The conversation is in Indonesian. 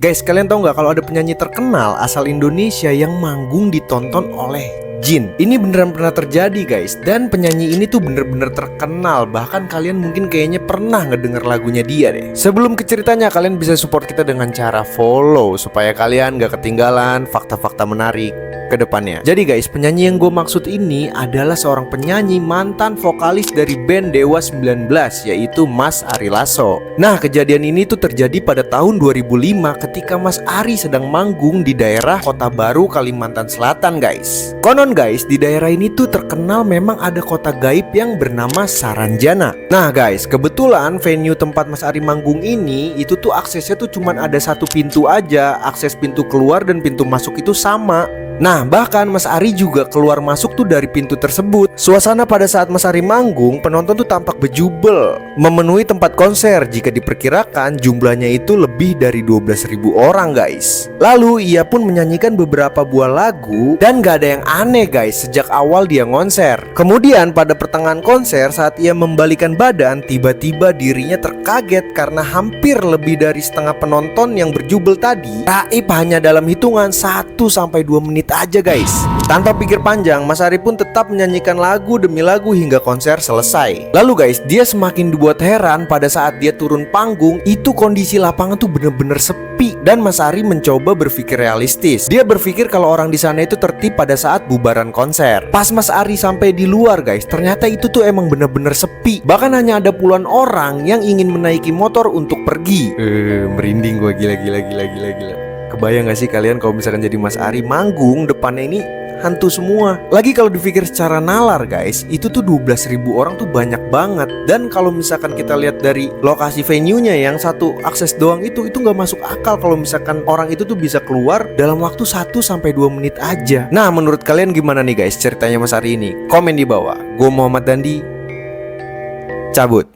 Guys, kalian tahu nggak kalau ada penyanyi terkenal asal Indonesia yang manggung ditonton oleh Jin? Ini beneran pernah terjadi guys. Dan penyanyi ini tuh bener-bener terkenal. Bahkan kalian mungkin kayaknya pernah ngedenger lagunya dia deh. Sebelum ke ceritanya, kalian bisa support kita dengan cara follow supaya kalian gak ketinggalan fakta-fakta menarik ke depannya. Jadi guys, penyanyi yang gue maksud ini adalah seorang penyanyi mantan vokalis dari band Dewa 19, yaitu Mas Ari Lasso. Nah, kejadian ini tuh terjadi pada tahun 2005 ketika Mas Ari sedang manggung di daerah Kota Baru, Kalimantan Selatan guys. Konon guys, di daerah ini tuh terkenal memang ada kota gaib yang bernama Saranjana. Nah guys, kebetulan venue tempat Mas Ari manggung ini itu tuh aksesnya tuh cuman ada satu pintu aja. Akses pintu keluar dan pintu masuk itu sama. Nah, bahkan Mas Ari juga keluar masuk tuh dari pintu tersebut. Suasana pada saat Mas Ari manggung, penonton tuh tampak bejubel, memenuhi tempat konser jika diperkirakan jumlahnya itu lebih dari 12.000 orang guys. Lalu ia pun menyanyikan beberapa buah lagu dan gak ada yang aneh guys sejak awal dia konser. Kemudian pada pertengahan konser saat ia membalikan badan, tiba-tiba dirinya terkaget karena hampir lebih dari setengah penonton yang berjubel tadi gaib hanya dalam hitungan 1-2 menit aja guys. Tanpa pikir panjang, Mas Ari pun tetap menyanyikan lagu demi lagu hingga konser selesai. Lalu guys, dia semakin dibuat heran pada saat dia turun panggung. Itu kondisi lapangan tuh bener-bener sepi. Dan Mas Ari mencoba berpikir realistis. Dia berpikir kalau orang di sana itu tertib pada saat bubaran konser. Pas Mas Ari sampai di luar guys, ternyata itu tuh emang bener-bener sepi. Bahkan hanya ada puluhan orang yang ingin menaiki motor untuk pergi. Merinding gue, gila. Kebayang gak sih kalian kalau misalkan jadi Mas Ari manggung depannya ini hantu semua. Lagi kalau dipikir secara nalar guys, itu tuh 12.000 orang tuh banyak banget. Dan kalau misalkan kita lihat dari lokasi venue-nya yang satu akses doang itu gak masuk akal kalau misalkan orang itu tuh bisa keluar dalam waktu 1-2 menit aja. Nah, menurut kalian gimana nih guys ceritanya Mas Ari ini? Komen di bawah. Gue Muhammad Dandi, cabut.